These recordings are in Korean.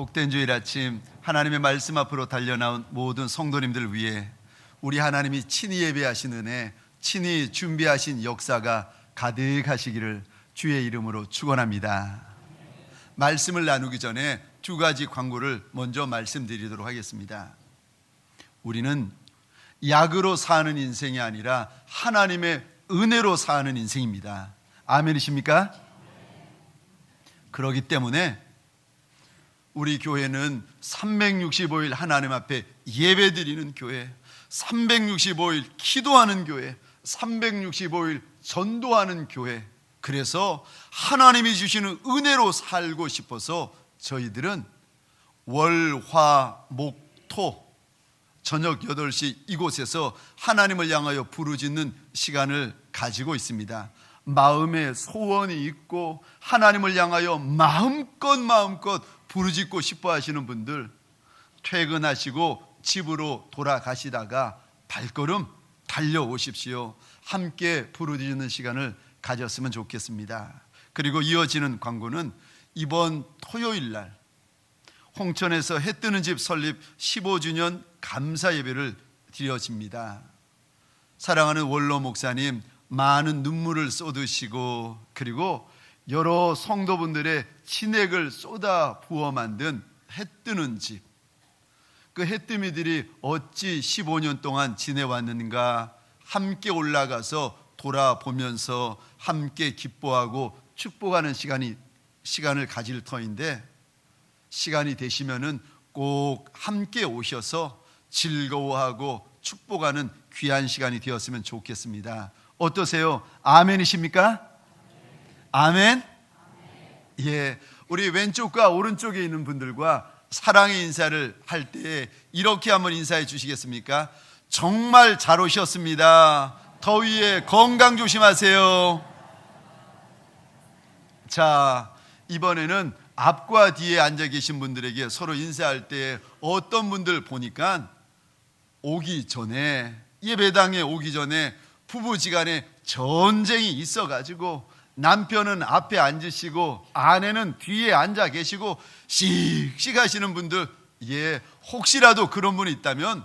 복된 주일 아침 하나님의 말씀 앞으로 달려나온 모든 성도님들 위해 우리 하나님이 친히 예배하신 은혜, 친히 준비하신 역사가 가득하시기를 주의 이름으로 축원합니다. 말씀을 나누기 전에 두 가지 광고를 먼저 말씀드리도록 하겠습니다. 우리는 약으로 사는 인생이 아니라 하나님의 은혜로 사는 인생입니다. 아멘이십니까? 그렇기 때문에 우리 교회는 365일 하나님 앞에 예배드리는 교회, 365일 기도하는 교회, 365일 전도하는 교회. 그래서 하나님이 주시는 은혜로 살고 싶어서 저희들은 월, 화, 목, 토 저녁 8시 이곳에서 하나님을 향하여 부르짖는 시간을 가지고 있습니다. 마음에 소원이 있고 하나님을 향하여 마음껏 부르짖고 싶어 하시는 분들, 퇴근하시고 집으로 돌아가시다가 발걸음 달려오십시오. 함께 부르짖는 시간을 가졌으면 좋겠습니다. 그리고 이어지는 광고는 이번 토요일 날 홍천에서 해뜨는 집 설립 15주년 감사 예배를 드려집니다. 사랑하는 원로 목사님, 많은 눈물을 쏟으시고 그리고 여러 성도분들의 진액을 쏟아 부어 만든 해뜨는 집, 그 해뜨미들이 어찌 15년 동안 지내왔는가 함께 올라가서 돌아보면서 함께 기뻐하고 축복하는 시간을 가질 터인데, 시간이 되시면은 꼭 함께 오셔서 즐거워하고 축복하는 귀한 시간이 되었으면 좋겠습니다. 어떠세요? 아멘이십니까? 아멘? 예, 우리 왼쪽과 오른쪽에 있는 분들과 사랑의 인사를 할 때 이렇게 한번 인사해 주시겠습니까? 정말 잘 오셨습니다. 더위에 건강 조심하세요. 자, 이번에는 앞과 뒤에 앉아 계신 분들에게 서로 인사할 때 어떤 분들 보니까 오기 전에, 예배당에 오기 전에 부부지간에 전쟁이 있어가지고 남편은 앞에 앉으시고 아내는 뒤에 앉아 계시고 씩씩하시는 분들, 예, 혹시라도 그런 분이 있다면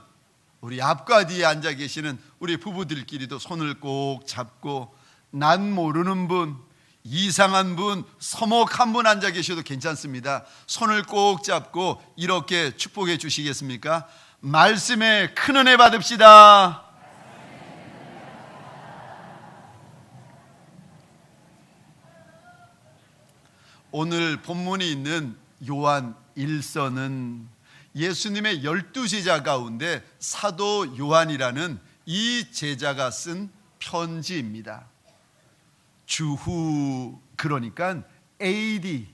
우리 앞과 뒤에 앉아 계시는 우리 부부들끼리도 손을 꼭 잡고, 난 모르는 분, 이상한 분, 서먹한 분 앉아 계셔도 괜찮습니다. 손을 꼭 잡고 이렇게 축복해 주시겠습니까? 말씀에 큰 은혜 받읍시다. 오늘 본문이 있는 요한 1서는 예수님의 12제자 가운데 사도 요한이라는 이 제자가 쓴 편지입니다. 주후, 그러니까 AD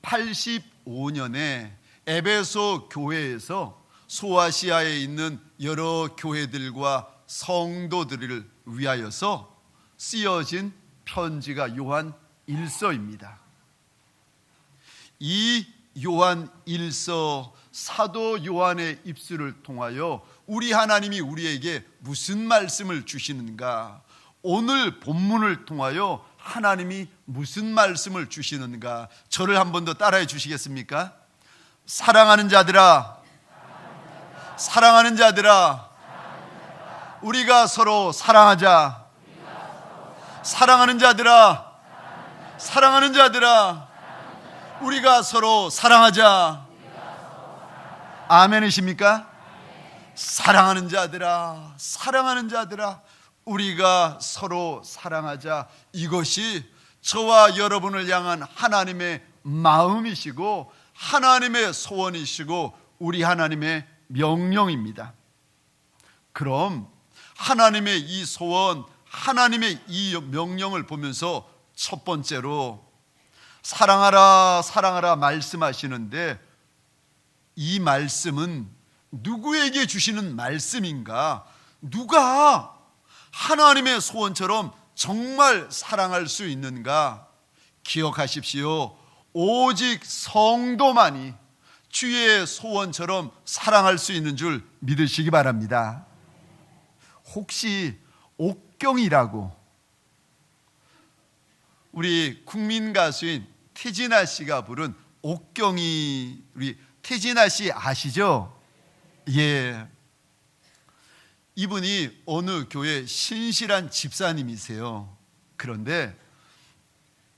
85년에 에베소 교회에서 소아시아에 있는 여러 교회들과 성도들을 위하여서 쓰여진 편지가 요한 1서입니다. 이 요한 1서, 사도 요한의 입술을 통하여 우리 하나님이 우리에게 무슨 말씀을 주시는가, 오늘 본문을 통하여 하나님이 무슨 말씀을 주시는가, 저를 한 번 더 따라해 주시겠습니까? 사랑하는 자들아, 사랑하는 자들아, 우리가 서로 사랑하자. 사랑하는 자들아, 사랑하는 자들아, 우리가 서로 사랑하자. 아멘이십니까? 사랑하는 자들아, 사랑하는 자들아, 우리가 서로 사랑하자. 이것이 저와 여러분을 향한 하나님의 마음이시고 하나님의 소원이시고 우리 하나님의 명령입니다. 그럼 하나님의 이 소원, 하나님의 이 명령을 보면서 첫 번째로 사랑하라, 사랑하라 말씀하시는데, 이 말씀은 누구에게 주시는 말씀인가? 누가 하나님의 소원처럼 정말 사랑할 수 있는가? 기억하십시오. 오직 성도만이 주의 소원처럼 사랑할 수 있는 줄 믿으시기 바랍니다. 혹시 옥경이라고 우리 국민 가수인 태진아 씨가 부른 옥경이 우리 태진아 씨 아시죠? 예. 이분이 어느 교회 신실한 집사님이세요. 그런데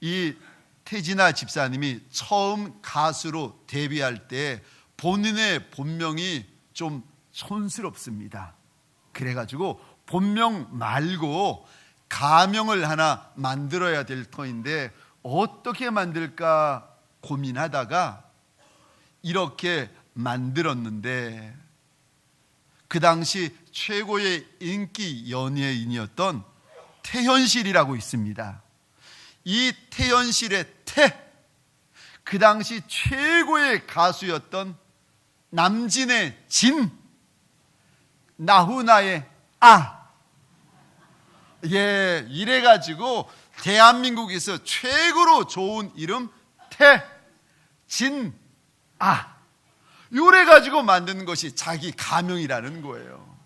이 태진아 집사님이 처음 가수로 데뷔할 때 본인의 본명이 좀 촌스럽습니다. 그래가지고 본명 말고 가명을 하나 만들어야 될 터인데 어떻게 만들까 고민하다가 이렇게 만들었는데, 그 당시 최고의 인기 연예인이었던 태현실이라고 있습니다. 이 태현실의 태, 그 당시 최고의 가수였던 남진의 진, 나훈아의 아. 예, 이래가지고 대한민국에서 최고로 좋은 이름 태, 진, 아. 요래가지고 만든 것이 자기 가명이라는 거예요.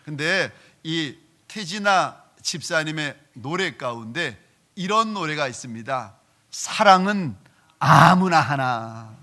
근데 이 태진아 집사님의 노래 가운데 이런 노래가 있습니다. 사랑은 아무나 하나.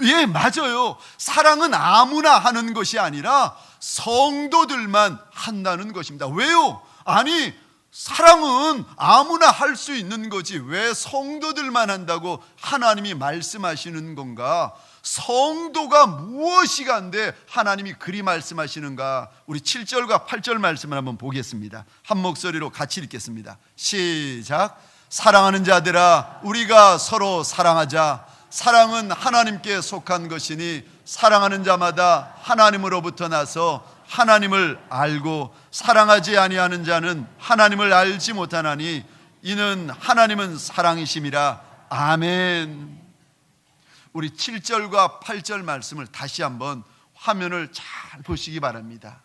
예, 맞아요. 사랑은 아무나 하는 것이 아니라 성도들만 한다는 것입니다. 왜요? 아니, 사랑은 아무나 할 수 있는 거지 왜 성도들만 한다고 하나님이 말씀하시는 건가? 성도가 무엇이 간데 하나님이 그리 말씀하시는가? 우리 7절과 8절 말씀을 한번 보겠습니다. 한 목소리로 같이 읽겠습니다. 시작. 사랑하는 자들아, 우리가 서로 사랑하자. 사랑은 하나님께 속한 것이니 사랑하는 자마다 하나님으로부터 나서 하나님을 알고 사랑하지 아니하는 자는 하나님을 알지 못하나니 이는 하나님은 사랑이심이라. 아멘. 우리 7절과 8절 말씀을 다시 한번 화면을 잘 보시기 바랍니다.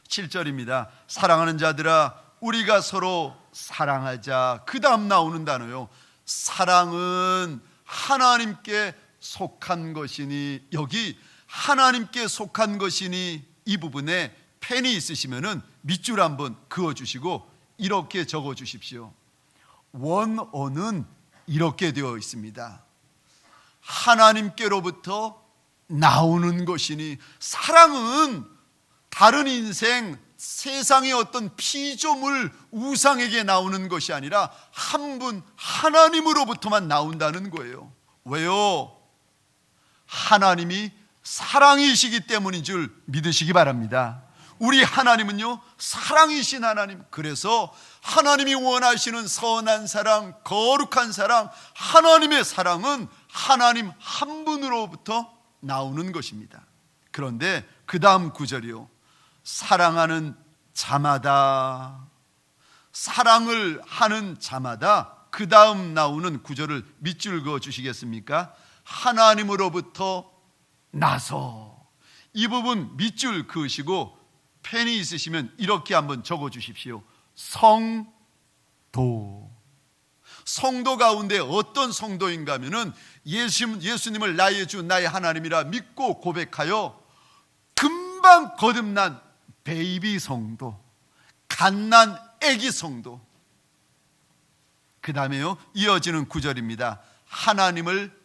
7절입니다. 사랑하는 자들아, 우리가 서로 사랑하자. 그 다음 나오는 단어요. 사랑은 하나님께 속한 것이니. 여기 하나님께 속한 것이니 이 부분에 펜이 있으시면은 밑줄 한번 그어주시고 이렇게 적어주십시오. 원어는 이렇게 되어 있습니다. 하나님께로부터 나오는 것이니. 사랑은 다른 인생 세상의 어떤 피조물 우상에게 나오는 것이 아니라 한 분 하나님으로부터만 나온다는 거예요. 왜요? 하나님이 사랑이시기 때문인 줄 믿으시기 바랍니다. 우리 하나님은요, 사랑이신 하나님. 그래서 하나님이 원하시는 선한 사랑, 거룩한 사랑, 하나님의 사랑은 하나님 한 분으로부터 나오는 것입니다. 그런데 그 다음 구절이요, 사랑하는 자마다, 사랑을 하는 자마다, 그 다음 나오는 구절을 밑줄 그어 주시겠습니까? 하나님으로부터 나서. 이 부분 밑줄 그으시고 펜이 있으시면 이렇게 한번 적어 주십시오. 성도. 성도 가운데 어떤 성도인가 하면은 예수님을 나의 주 나의 하나님이라 믿고 고백하여 금방 거듭난 베이비 성도, 갓난 애기 성도. 그 다음에요, 이어지는 구절입니다. 하나님을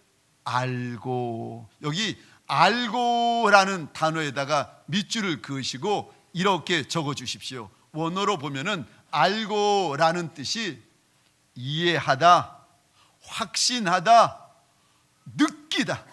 알고. 여기 알고라는 단어에다가 밑줄을 그으시고 이렇게 적어 주십시오. 원어로 보면은 알고라는 뜻이 이해하다, 확신하다, 느끼다.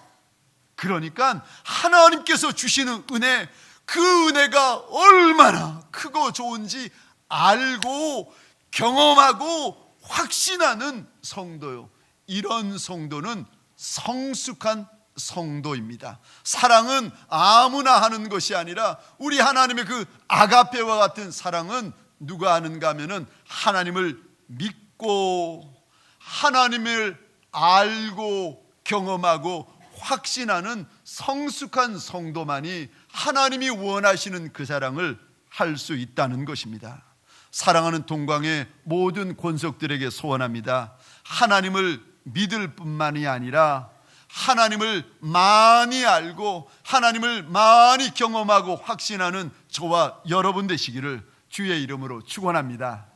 그러니까 하나님께서 주시는 은혜, 그 은혜가 얼마나 크고 좋은지 알고 경험하고 확신하는 성도요. 이런 성도는 성숙한 성도입니다. 사랑은 아무나 하는 것이 아니라 우리 하나님의 그 아가페와 같은 사랑은 누가 하는가 하면은 하나님을 믿고 하나님을 알고 경험하고 확신하는 성숙한 성도만이 하나님이 원하시는 그 사랑을 할 수 있다는 것입니다. 사랑하는 동광의 모든 권속들에게 소원합니다. 하나님을 믿을 뿐만이 아니라 하나님을 많이 알고 하나님을 많이 경험하고 확신하는 저와 여러분 되시기를 주의 이름으로 축원합니다.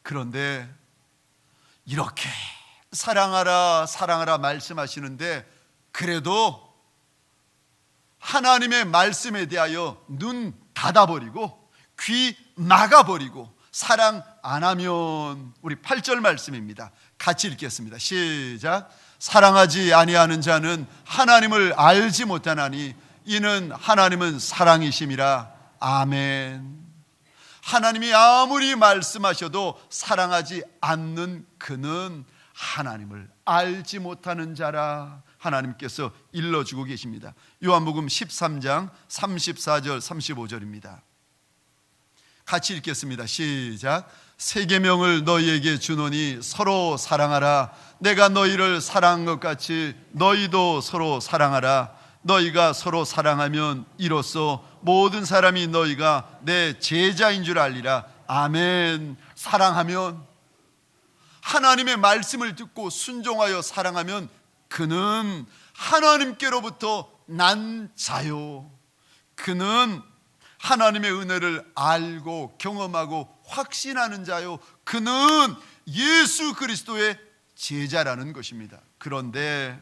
그런데 이렇게 사랑하라 사랑하라 말씀하시는데 그래도 하나님의 말씀에 대하여 눈 닫아버리고 귀 막아버리고 사랑 안 하면, 우리 8절 말씀입니다. 같이 읽겠습니다. 시작. 사랑하지 아니하는 자는 하나님을 알지 못하나니 이는 하나님은 사랑이심이라. 아멘. 하나님이 아무리 말씀하셔도 사랑하지 않는 그는 하나님을 알지 못하는 자라. 하나님께서 일러주고 계십니다. 요한복음 13장 34절 35절입니다. 같이 읽겠습니다. 시작. 새 계명을 너희에게 주노니 서로 사랑하라. 내가 너희를 사랑한 것 같이 너희도 서로 사랑하라. 너희가 서로 사랑하면 이로써 모든 사람이 너희가 내 제자인 줄 알리라. 아멘. 사랑하면, 하나님의 말씀을 듣고 순종하여 사랑하면 그는 하나님께로부터 난 자요, 그는 하나님의 은혜를 알고 경험하고 확신하는 자요, 그는 예수 그리스도의 제자라는 것입니다. 그런데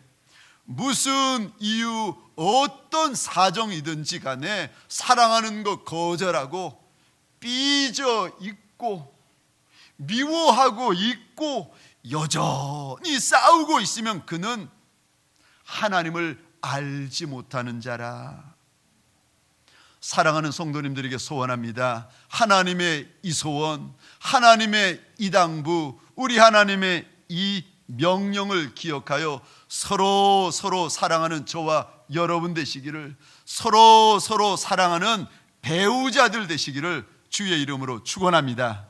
무슨 이유, 어떤 사정이든지 간에 사랑하는 것 거절하고 삐져 있고 미워하고 있고 여전히 싸우고 있으면 그는 하나님을 알지 못하는 자라. 사랑하는 성도님들에게 소원합니다. 하나님의 이 소원, 하나님의 이 당부, 우리 하나님의 이 명령을 기억하여 서로 사랑하는 저와 여러분 되시기를, 서로 사랑하는 배우자들 되시기를 주의 이름으로 축원합니다.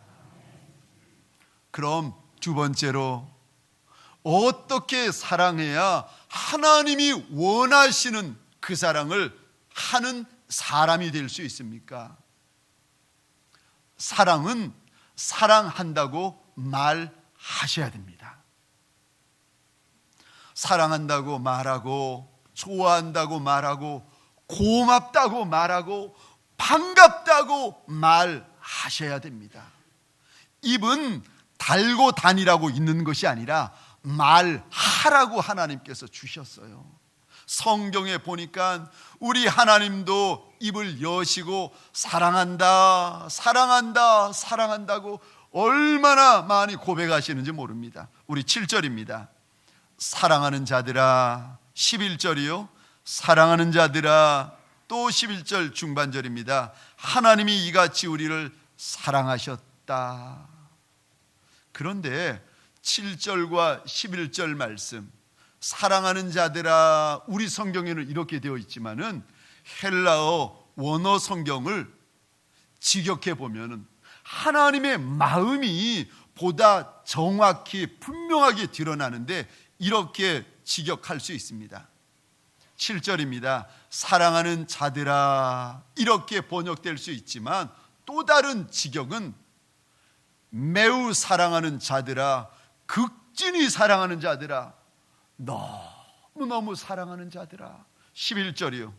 그럼 두 번째로, 어떻게 사랑해야 하나님이 원하시는 그 사랑을 하는 사람이 될 수 있습니까? 사랑은 사랑한다고 말하셔야 됩니다. 사랑한다고 말하고, 좋아한다고 말하고, 고맙다고 말하고, 반갑다고 말하셔야 됩니다. 입은 달고 다니라고 있는 것이 아니라 말하라고 하나님께서 주셨어요. 성경에 보니까 우리 하나님도 입을 여시고 사랑한다, 사랑한다, 사랑한다고 얼마나 많이 고백하시는지 모릅니다. 우리 7절입니다. 사랑하는 자들아, 11절이요. 사랑하는 자들아, 또 11절 중반절입니다. 하나님이 이같이 우리를 사랑하셨다. 그런데 7절과 11절 말씀, 사랑하는 자들아, 우리 성경에는 이렇게 되어 있지만은 헬라어 원어 성경을 직역해 보면은 하나님의 마음이 보다 정확히 분명하게 드러나는데 이렇게 직역할 수 있습니다. 7절입니다. 사랑하는 자들아, 이렇게 번역될 수 있지만 또 다른 직역은 매우 사랑하는 자들아, 극진히 사랑하는 자들아, 너무너무 사랑하는 자들아. 11절이요.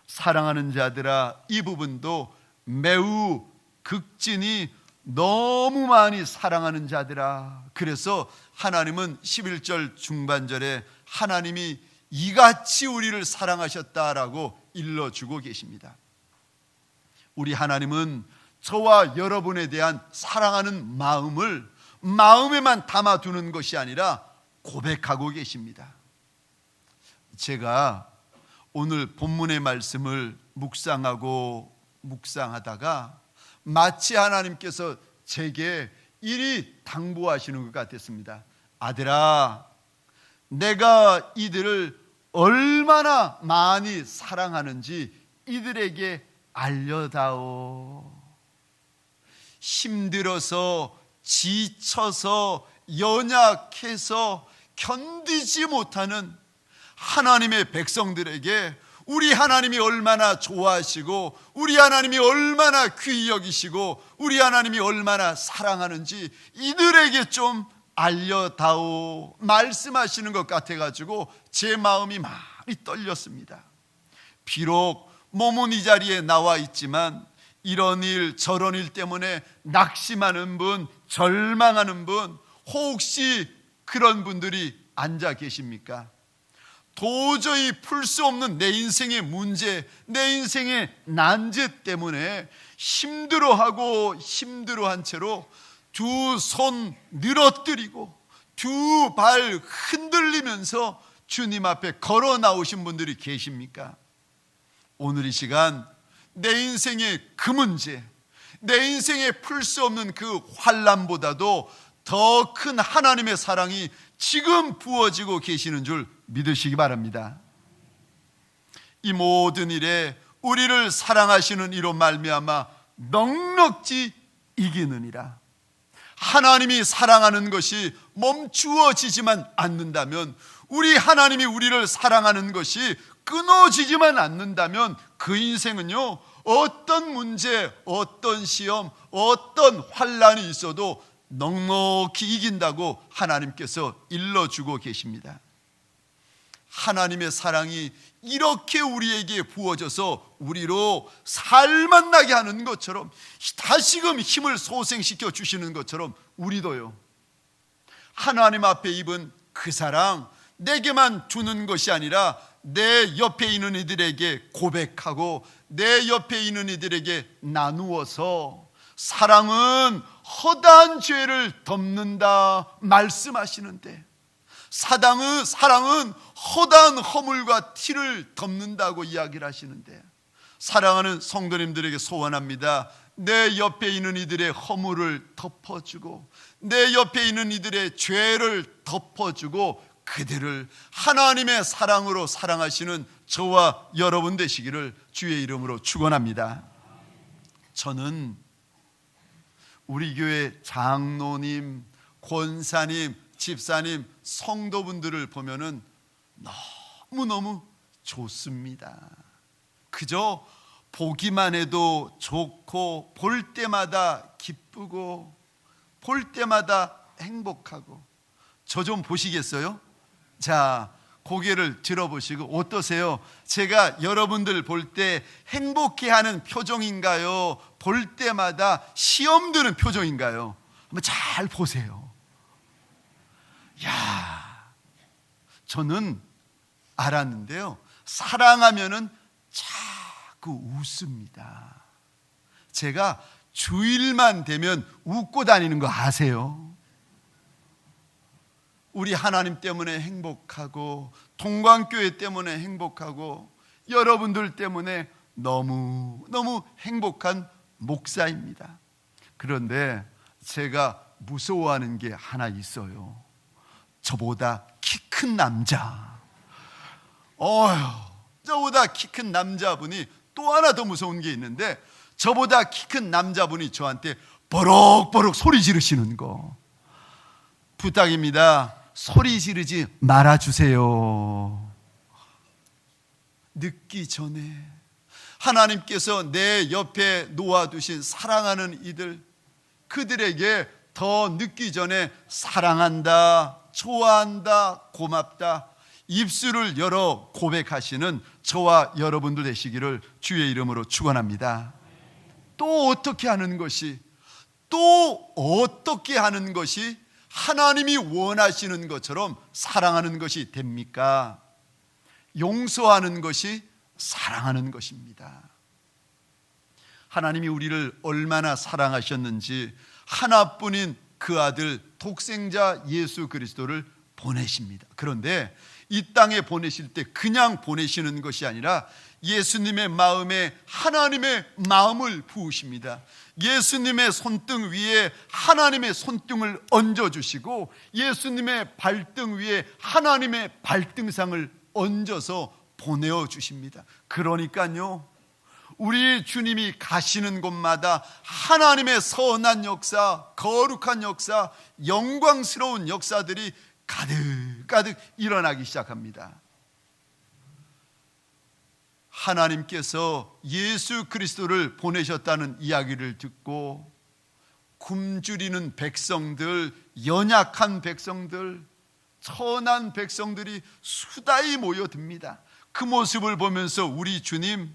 사랑하는 자들아, 이 부분도 매우 극진히 너무 많이 사랑하는 자들아. 그래서 하나님은 11절 중반절에 하나님이 이같이 우리를 사랑하셨다라고 일러주고 계십니다. 우리 하나님은 저와 여러분에 대한 사랑하는 마음을 마음에만 담아두는 것이 아니라 고백하고 계십니다. 제가 오늘 본문의 말씀을 묵상하다가 마치 하나님께서 제게 이리 당부하시는 것 같았습니다. 아들아, 내가 이들을 얼마나 많이 사랑하는지 이들에게 알려다오. 힘들어서, 지쳐서, 연약해서 견디지 못하는 하나님의 백성들에게 우리 하나님이 얼마나 좋아하시고, 우리 하나님이 얼마나 귀히 여기시고, 우리 하나님이 얼마나 사랑하는지 이들에게 좀 알려다오 말씀하시는 것 같아가지고 제 마음이 많이 떨렸습니다. 비록 몸은 이 자리에 나와 있지만 이런 일 저런 일 때문에 낙심하는 분, 절망하는 분, 혹시 그런 분들이 앉아 계십니까? 도저히 풀 수 없는 내 인생의 문제, 내 인생의 난제 때문에 힘들어한 채로 두 손 늘어뜨리고 두 발 흔들리면서 주님 앞에 걸어 나오신 분들이 계십니까? 오늘 이 시간 내 인생의 그 문제, 내 인생에 풀 수 없는 그 환난보다도 더 큰 하나님의 사랑이 지금 부어지고 계시는 줄 믿으시기 바랍니다. 이 모든 일에 우리를 사랑하시는 이로 말미암아 넉넉지 이기느니라. 하나님이 사랑하는 것이 멈추어지지만 않는다면, 우리 하나님이 우리를 사랑하는 것이 끊어지지만 않는다면 그 인생은요, 어떤 문제, 어떤 시험, 어떤 환난이 있어도 넉넉히 이긴다고 하나님께서 일러주고 계십니다. 하나님의 사랑이 이렇게 우리에게 부어져서 우리로 살맛 나게 하는 것처럼, 다시금 힘을 소생시켜 주시는 것처럼 우리도요, 하나님 앞에 입은 그 사랑 내게만 주는 것이 아니라 내 옆에 있는 이들에게 고백하고 내 옆에 있는 이들에게 나누어서 사랑은 허다한 죄를 덮는다 말씀하시는데, 사랑은 허다한 허물과 티를 덮는다고 이야기를 하시는데, 사랑하는 성도님들에게 소원합니다. 내 옆에 있는 이들의 허물을 덮어주고 내 옆에 있는 이들의 죄를 덮어주고 그들을 하나님의 사랑으로 사랑하시는 저와 여러분 되시기를 주의 이름으로 축원합니다. 저는 우리 교회 장로님, 권사님, 집사님, 성도분들을 보면은 너무너무 좋습니다. 그저 보기만 해도 좋고 볼 때마다 기쁘고 볼 때마다 행복하고. 저 좀 보시겠어요? 자, 고개를 들어보시고 어떠세요? 제가 여러분들 볼 때 행복해하는 표정인가요? 볼 때마다 시험 드는 표정인가요? 한번 잘 보세요. 야, 저는 알았는데요, 사랑하면은 자꾸 웃습니다. 제가 주일만 되면 웃고 다니는 거 아세요? 우리 하나님 때문에 행복하고 동광교회 때문에 행복하고 여러분들 때문에 너무너무 행복한 목사입니다. 그런데 제가 무서워하는 게 하나 있어요. 저보다 키 큰 남자. 저보다 키 큰 남자분이 또 하나 더 무서운 게 있는데, 저보다 키 큰 남자분이 저한테 버럭버럭 소리 지르시는 거. 부탁입니다. 소리 지르지 말아주세요. 늦기 전에 하나님께서 내 옆에 놓아두신 사랑하는 이들, 그들에게 더 늦기 전에 사랑한다, 좋아한다, 고맙다 입술을 열어 고백하시는 저와 여러분들 되시기를 주의 이름으로 축원합니다. 또 어떻게 하는 것이 하나님이 원하시는 것처럼 사랑하는 것이 됩니까? 용서하는 것이 사랑하는 것입니다. 하나님이 우리를 얼마나 사랑하셨는지 하나뿐인 그 아들 독생자 예수 그리스도를 보내십니다. 그런데 이 땅에 보내실 때 그냥 보내시는 것이 아니라 예수님의 마음에 하나님의 마음을 부으십니다. 예수님의 손등 위에 하나님의 손등을 얹어주시고 예수님의 발등 위에 하나님의 발등상을 얹어서 보내어 주십니다. 그러니까요, 우리 주님이 가시는 곳마다 하나님의 선한 역사, 거룩한 역사, 영광스러운 역사들이 가득가득 일어나기 시작합니다. 하나님께서 예수 그리스도를 보내셨다는 이야기를 듣고 굶주리는 백성들, 연약한 백성들, 천한 백성들이 수다히 모여듭니다. 그 모습을 보면서 우리 주님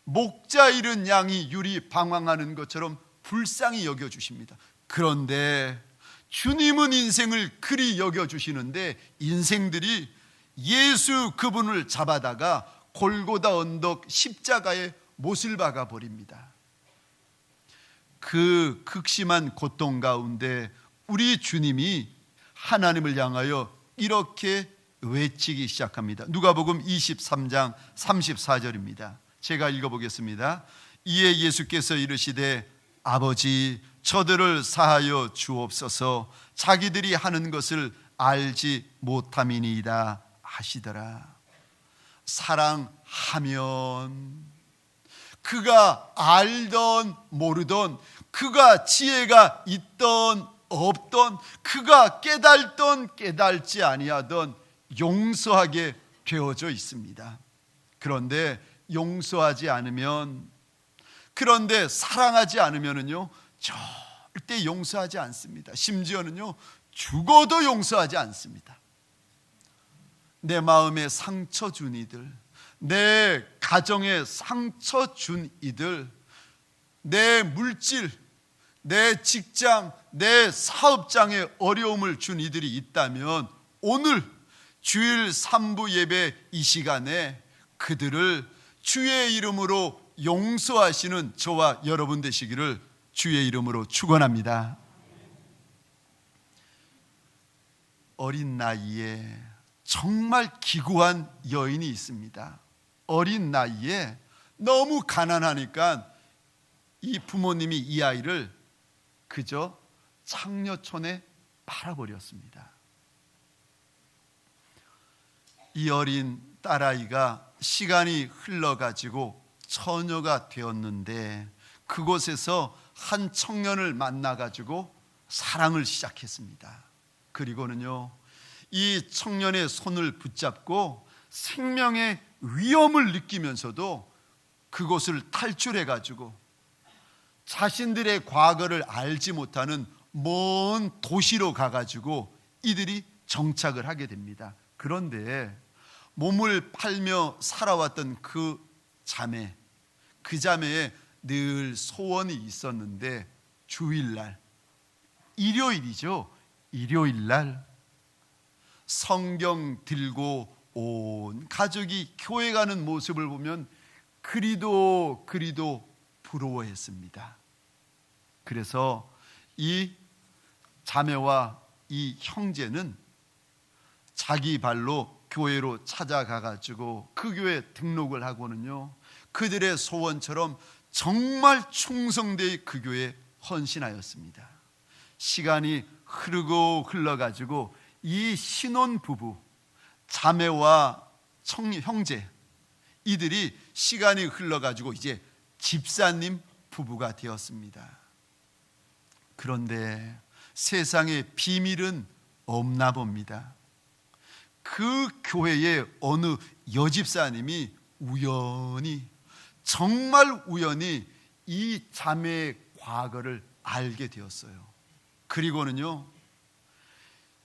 목자 잃은 양이 유리 방황하는 것처럼 불쌍히 여겨주십니다. 그런데 주님은 인생을 그리 여겨주시는데 인생들이 예수 그분을 잡아다가 골고다 언덕 십자가에 못을 박아 버립니다. 그 극심한 고통 가운데 우리 주님이 하나님을 향하여 이렇게 외치기 시작합니다. 누가복음 23장 34절입니다. 제가 읽어보겠습니다. 이에 예수께서 이르시되 아버지 저들을 사하여 주옵소서 자기들이 하는 것을 알지 못함이니이다 하시더라. 사랑하면 그가 알던 모르던, 그가 지혜가 있던 없던, 그가 깨달던 깨달지 아니하던 용서하게 되어져 있습니다. 그런데 용서하지 않으면, 그런데 사랑하지 않으면은요 절대 용서하지 않습니다. 심지어는요 죽어도 용서하지 않습니다. 내 마음에 상처 준 이들, 내 가정에 상처 준 이들, 내 물질, 내 직장, 내 사업장에 어려움을 준 이들이 있다면 오늘 주일 3부 예배 이 시간에 그들을 주의 이름으로 용서하시는 저와 여러분 되시기를 주의 이름으로 축원합니다. 어린 나이에 정말 기구한 여인이 있습니다. 어린 나이에 너무 가난하니까 이 부모님이 이 아이를 그저 창녀촌에 팔아버렸습니다. 이 어린 딸아이가 시간이 흘러가지고 처녀가 되었는데 그곳에서 한 청년을 만나가지고 사랑을 시작했습니다. 그리고는요 이 청년의 손을 붙잡고 생명의 위험을 느끼면서도 그곳을 탈출해가지고 자신들의 과거를 알지 못하는 먼 도시로 가가지고 이들이 정착을 하게 됩니다. 그런데 몸을 팔며 살아왔던 그 자매에 늘 소원이 있었는데 주일날, 일요일이죠. 일요일날 성경 들고 온 가족이 교회 가는 모습을 보면 그리도 부러워했습니다. 그래서 이 자매와 이 형제는 자기 발로 교회로 찾아가가지고 그 교회 등록을 하고는요 그들의 소원처럼 정말 충성되이 그 교회에 헌신하였습니다. 시간이 흘러가지고 이 신혼부부, 자매와 형제, 이들이 시간이 흘러가지고 이제 집사님 부부가 되었습니다. 그런데 세상에 비밀은 없나 봅니다. 그 교회의 어느 여집사님이 정말 우연히 이 자매의 과거를 알게 되었어요. 그리고는요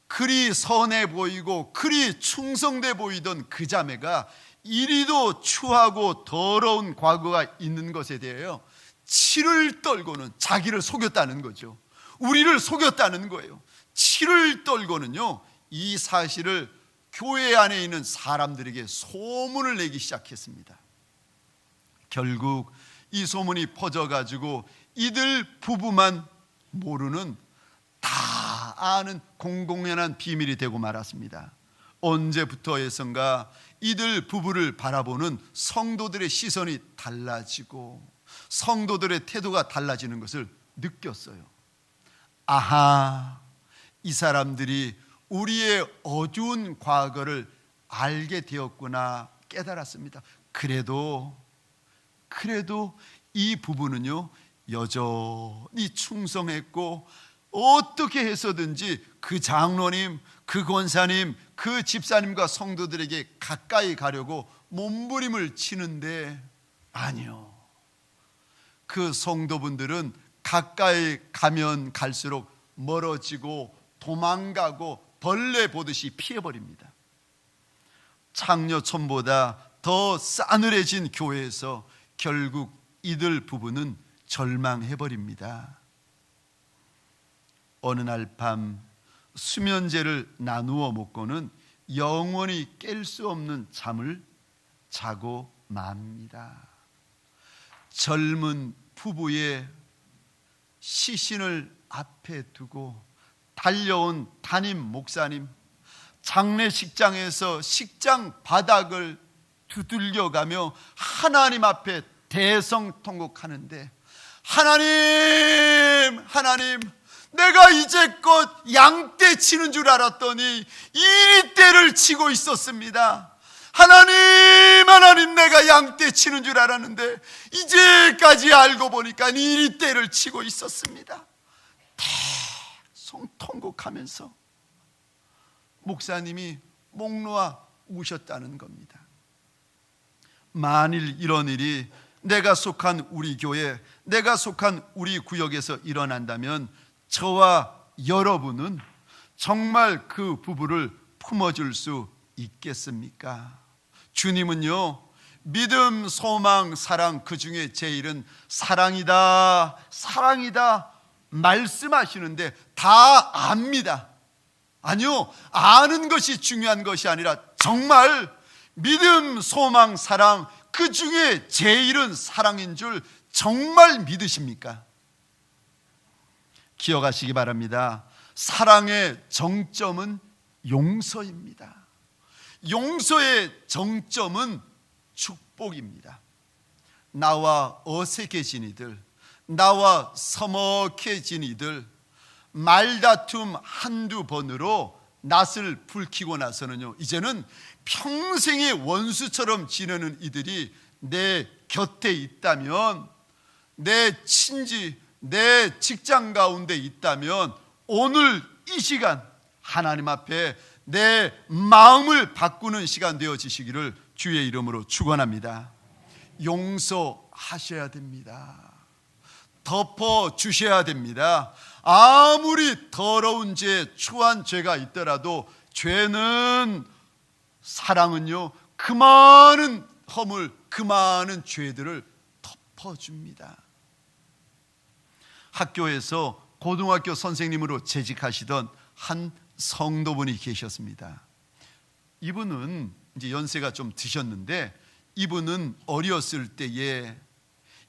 그리 선해 보이고 그리 충성돼 보이던 그 자매가 이리도 추하고 더러운 과거가 있는 것에 대하여 치를 떨고는 자기를 속였다는 거죠. 우리를 속였다는 거예요. 치를 떨고는요 이 사실을 교회 안에 있는 사람들에게 소문을 내기 시작했습니다. 결국 이 소문이 퍼져가지고 이들 부부만 모르는 다 아는 공공연한 비밀이 되고 말았습니다. 언제부터에선가 이들 부부를 바라보는 성도들의 시선이 달라지고 성도들의 태도가 달라지는 것을 느꼈어요. 아하, 이 사람들이 우리의 어두운 과거를 알게 되었구나 깨달았습니다. 그래도 이 부부는요 여전히 충성했고 어떻게 해서든지 그 장로님, 그 권사님, 그 집사님과 성도들에게 가까이 가려고 몸부림을 치는데 아니요, 그 성도분들은 가까이 가면 갈수록 멀어지고 도망가고 벌레 보듯이 피해버립니다. 창녀촌보다 더 싸늘해진 교회에서 결국 이들 부부는 절망해버립니다. 어느 날 밤 수면제를 나누어 먹고는 영원히 깰 수 없는 잠을 자고 맙니다. 젊은 부부의 시신을 앞에 두고 달려온 담임 목사님, 장례식장에서 식장 바닥을 두들겨가며 하나님 앞에 대성통곡하는데, 하나님, 내가 이제껏 양떼 치는 줄 알았더니 이리떼를 치고 있었습니다. 하나님, 내가 양떼 치는 줄 알았는데 이제까지 알고 보니까 이리떼를 치고 있었습니다. 대성통곡하면서 목사님이 목 놓아 우셨다는 겁니다. 만일 이런 일이 내가 속한 우리 교회, 내가 속한 우리 구역에서 일어난다면 저와 여러분은 정말 그 부부를 품어줄 수 있겠습니까? 주님은요, 믿음, 소망, 사랑, 그 중에 제일은 사랑이다 말씀하시는데 다 압니다. 아니요, 아는 것이 중요한 것이 아니라 정말 믿음, 소망, 사랑, 그 중에 제일은 사랑인 줄 정말 믿으십니까? 기억하시기 바랍니다. 사랑의 정점은 용서입니다. 용서의 정점은 축복입니다. 나와 어색해진 이들, 나와 서먹해진 이들, 말다툼 한두 번으로 낯을 불키고 나서는요, 이제는 평생의 원수처럼 지내는 이들이 내 곁에 있다면, 내 친지, 내 직장 가운데 있다면 오늘 이 시간 하나님 앞에 내 마음을 바꾸는 시간 되어지시기를 주의 이름으로 축원합니다. 용서하셔야 됩니다. 덮어주셔야 됩니다. 아무리 더러운 죄, 추한 죄가 있더라도 죄는, 사랑은요, 그 많은 허물, 그 많은 죄들을 덮어줍니다. 학교에서 고등학교 선생님으로 재직하시던 한 성도분이 계셨습니다. 이분은 이제 연세가 좀 드셨는데, 이분은 어렸을 때에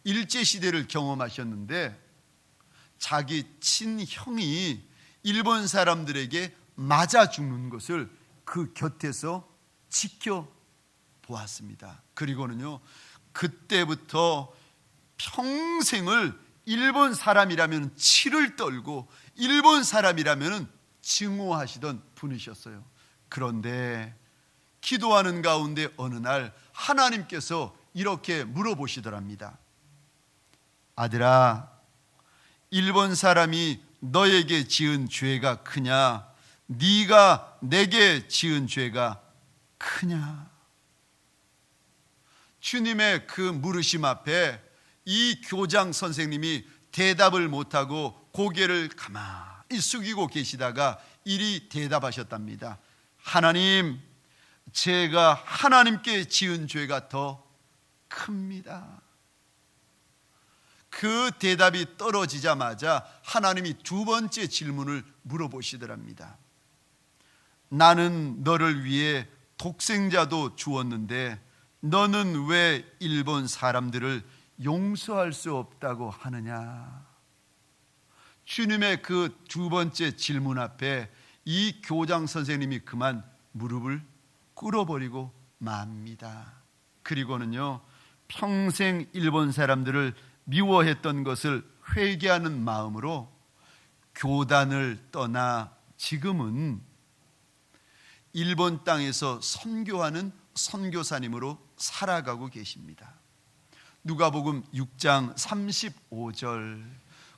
일제시대를 경험하셨는데 자기 친형이 일본 사람들에게 맞아 죽는 것을 그 곁에서 지켜보았습니다. 그리고는요, 그때부터 평생을 일본 사람이라면 치를 떨고 일본 사람이라면 증오하시던 분이셨어요. 그런데 기도하는 가운데 어느 날 하나님께서 이렇게 물어보시더랍니다. 아들아, 일본 사람이 너에게 지은 죄가 크냐? 네가 내게 지은 죄가 크냐? 주님의 그 물으심 앞에 이 교장 선생님이 대답을 못하고 고개를 가만히 숙이고 계시다가 이리 대답하셨답니다. 하나님, 제가 하나님께 지은 죄가 더 큽니다. 그 대답이 떨어지자마자 하나님이 두 번째 질문을 물어보시더랍니다. 나는 너를 위해 독생자도 주었는데 너는 왜 일본 사람들을 용서할 수 없다고 하느냐? 주님의 그 두 번째 질문 앞에 이 교장 선생님이 그만 무릎을 꿇어버리고 맙니다. 그리고는요, 평생 일본 사람들을 미워했던 것을 회개하는 마음으로 교단을 떠나 지금은 일본 땅에서 선교하는 선교사님으로 살아가고 계십니다. 누가복음 6장 35절,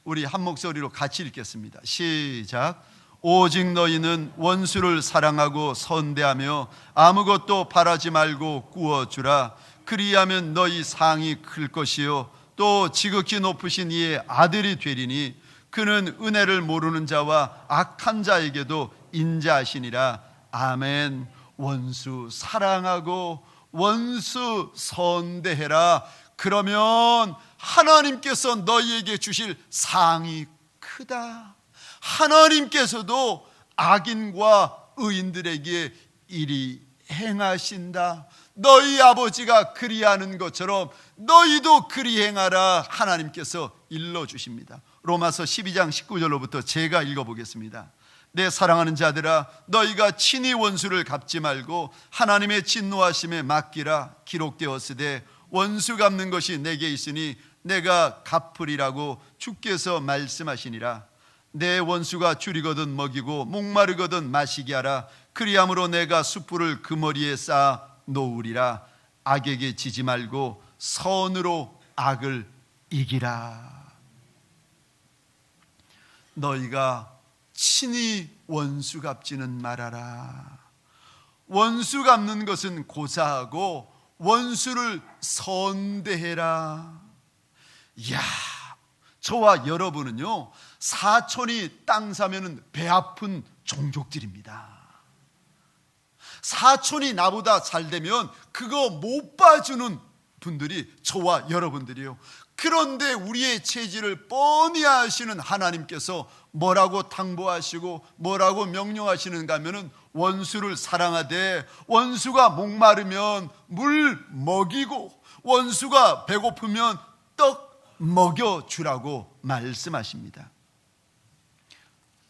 우리 한 목소리로 같이 읽겠습니다. 시작. 오직 너희는 원수를 사랑하고 선대하며 아무것도 바라지 말고 구워주라. 그리하면 너희 상이 클 것이요 또 지극히 높으신 이의 아들이 되리니 그는 은혜를 모르는 자와 악한 자에게도 인자하시니라. 아멘. 원수 사랑하고 원수 선대해라. 그러면 하나님께서 너희에게 주실 상이 크다. 하나님께서도 악인과 의인들에게 이리 행하신다. 너희 아버지가 그리하는 것처럼 너희도 그리 행하라. 하나님께서 일러주십니다. 로마서 12장 19절로부터 제가 읽어보겠습니다. 내 사랑하는 자들아, 너희가 친히 원수를 갚지 말고 하나님의 진노하심에 맡기라. 기록되었으되 원수 갚는 것이 내게 있으니 내가 갚으리라고 주께서 말씀하시니라. 내 원수가 줄이거든 먹이고 목마르거든 마시게 하라. 그리함으로 내가 숯불을 그 머리에 쌓아 놓으리라. 악에게 지지 말고 선으로 악을 이기라. 너희가 친히 원수 갚지는 말아라. 원수 갚는 것은 고사하고 원수를 선대해라. 이야, 저와 여러분은요, 사촌이 땅 사면은 배 아픈 종족들입니다. 사촌이 나보다 잘 되면 그거 못 봐주는 분들이 저와 여러분들이요. 그런데 우리의 체질을 뻔히 아시는 하나님께서 뭐라고 당부하시고 뭐라고 명령하시는가 하면은 원수를 사랑하되 원수가 목마르면 물 먹이고 원수가 배고프면 떡 먹여주라고 말씀하십니다.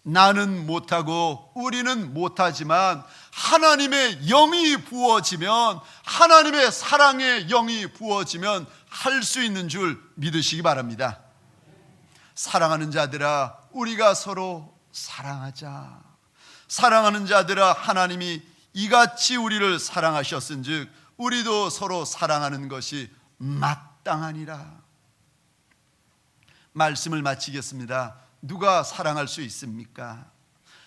나는 못하고 우리는 못하지만 하나님의 영이 부어지면, 하나님의 사랑의 영이 부어지면 할 수 있는 줄 믿으시기 바랍니다. 사랑하는 자들아, 우리가 서로 사랑하자. 사랑하는 자들아, 하나님이 이같이 우리를 사랑하셨은즉 우리도 서로 사랑하는 것이 마땅하니라. 말씀을 마치겠습니다. 누가 사랑할 수 있습니까?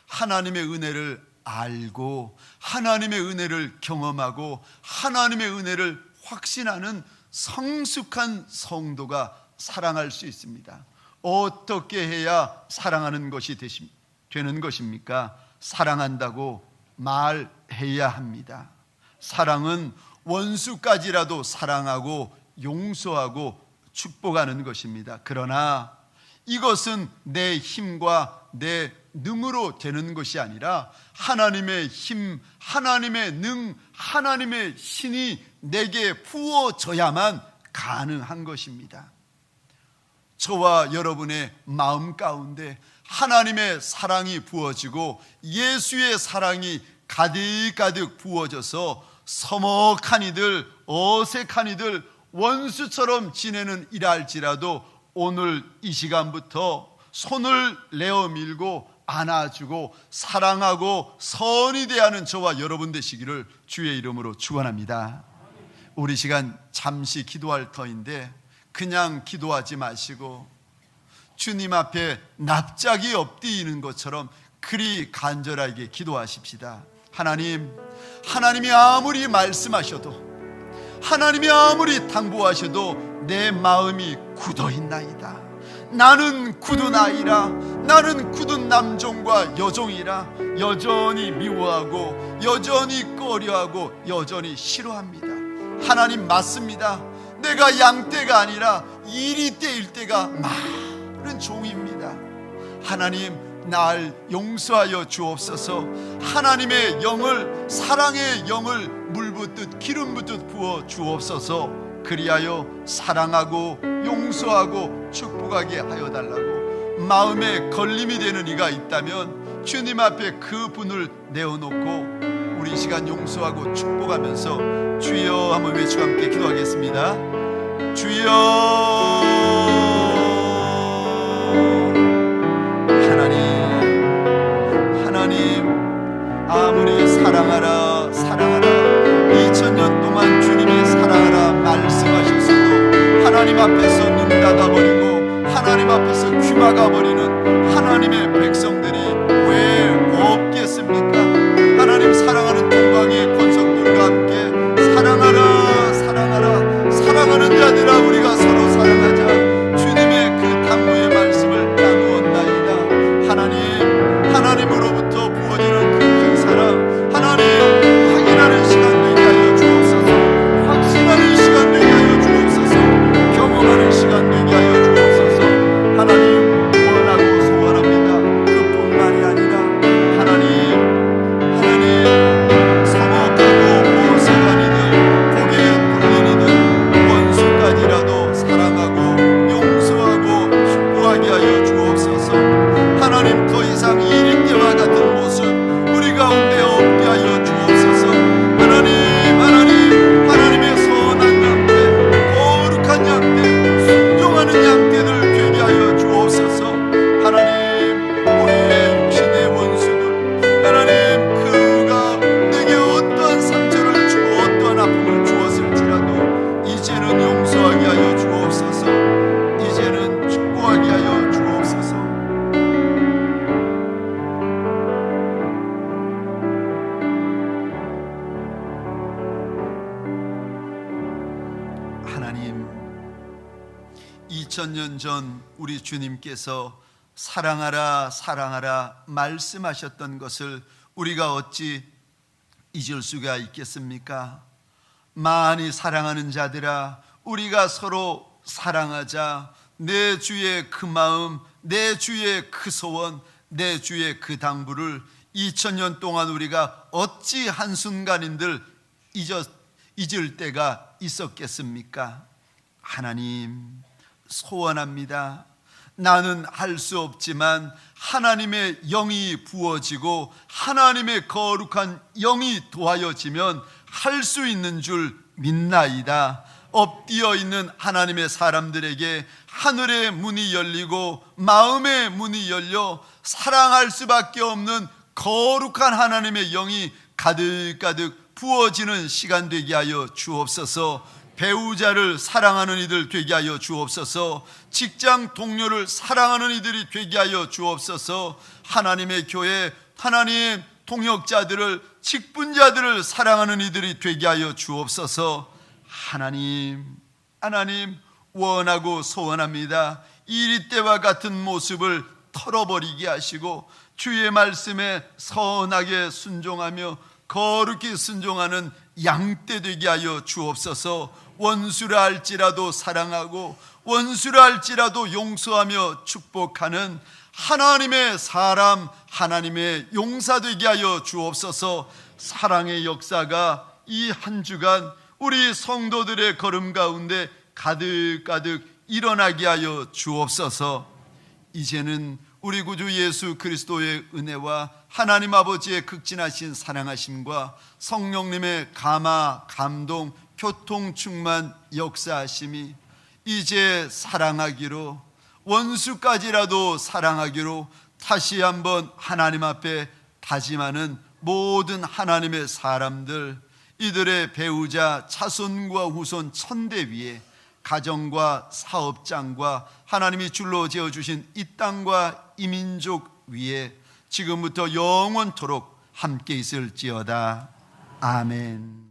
하나님의 은혜를 알고 하나님의 은혜를 경험하고 하나님의 은혜를 확신하는 성숙한 성도가 사랑할 수 있습니다. 어떻게 해야 사랑하는 것이 되는 것입니까? 사랑한다고 말해야 합니다. 사랑은 원수까지라도 사랑하고 용서하고 축복하는 것입니다. 그러나 이것은 내 힘과 내 능으로 되는 것이 아니라 하나님의 힘, 하나님의 능, 하나님의 신이 내게 부어져야만 가능한 것입니다. 저와 여러분의 마음 가운데 하나님의 사랑이 부어지고 예수의 사랑이 가득가득 부어져서 서먹한 이들, 어색한 이들, 원수처럼 지내는 일할지라도 오늘 이 시간부터 손을 내어 밀고 안아주고 사랑하고 선히 대하는 저와 여러분 되시기를 주의 이름으로 축원합니다. 우리 시간 잠시 기도할 터인데 그냥 기도하지 마시고 주님 앞에 납작이 엎드리는 것처럼 그리 간절하게 기도하십시다. 하나님, 하나님이 아무리 말씀하셔도, 하나님이 아무리 당부하셔도 내 마음이 굳어있나이다. 나는 굳은 아이라, 나는 굳은 남종과 여종이라 여전히 미워하고 여전히 꺼려하고 여전히 싫어합니다. 하나님, 맞습니다. 내가 양떼가 아니라 이리떼일 때가 많은 종입니다. 하나님, 날 용서하여 주옵소서. 하나님의 영을, 사랑의 영을 물 붓듯 기름 붓듯 부어 주옵소서. 그리하여 사랑하고 용서하고 축복하게 하여 달라고. 마음에 걸림이 되는 이가 있다면 주님 앞에 그 분을 내어놓고 우리 시간 용서하고 축복하면서 주여 한번 외치고 함께 기도하겠습니다. 주여. 하나님, 아무리 사랑하라 사랑하라 2000년 동안 주님이 사랑하라 말씀하셨어도 하나님 앞에서 눈 닫아버리고 하나님 앞에서 귀 막아버리는 하나님의 백성들이 왜 없겠습니까? 하나님, 사랑하는 동방의 권속들과 함께 사랑하라 사랑하라, 사랑하는 자들아 우리가 서로 사랑하자. 주님의 그 당부의 말씀을 나누었나이다. 하나님, 하나님으로부터 부어지는 그 큰 사랑, 하나님 확인하는 시간 되게 하여 주옵소서. 확신하는 시간 되게 하여 주옵소서. 경험하는 시간 되게 하여 주옵소서. 하나님, 원하고 소원합니다. 그 2000년 전 우리 주님께서 사랑하라 사랑하라 말씀하셨던 것을 우리가 어찌 잊을 수가 있겠습니까? 많이 사랑하는 자들아, 우리가 서로 사랑하자. 내 주의 그 마음, 내 주의 그 소원, 내 주의 그 당부를 2000년 동안 우리가 어찌 한순간인들 잊을 때가 있었겠습니까? 하나님, 소원합니다. 나는 할 수 없지만 하나님의 영이 부어지고 하나님의 거룩한 영이 도하여지면 할 수 있는 줄 믿나이다. 엎드려 있는 하나님의 사람들에게 하늘의 문이 열리고 마음의 문이 열려 사랑할 수밖에 없는 거룩한 하나님의 영이 가득가득 부어지는 시간 되게 하여 주옵소서. 배우자를 사랑하는 이들 되게 하여 주옵소서. 직장 동료를 사랑하는 이들이 되게 하여 주옵소서. 하나님의 교회, 하나님 동역자들을, 직분자들을 사랑하는 이들이 되게 하여 주옵소서. 하나님 원하고 소원합니다. 이리 때와 같은 모습을 털어버리게 하시고 주의 말씀에 선하게 순종하며 거룩히 순종하는 양떼 되게 하여 주옵소서. 원수라 할지라도 사랑하고 원수라 할지라도 용서하며 축복하는 하나님의 사람, 하나님의 용사 되게 하여 주옵소서. 사랑의 역사가 이 한 주간 우리 성도들의 걸음 가운데 가득가득 일어나게 하여 주옵소서. 이제는 우리 구주 예수 그리스도의 은혜와 하나님 아버지의 극진하신 사랑하심과 성령님의 감화, 감동, 교통 충만 역사하심이 이제 사랑하기로, 원수까지라도 사랑하기로 다시 한번 하나님 앞에 다짐하는 모든 하나님의 사람들, 이들의 배우자, 자손과 후손 천대 위에 가정과 사업장과 하나님이 줄로 지어주신 이 땅과 이 민족 위에 지금부터 영원토록 함께 있을지어다. 아멘.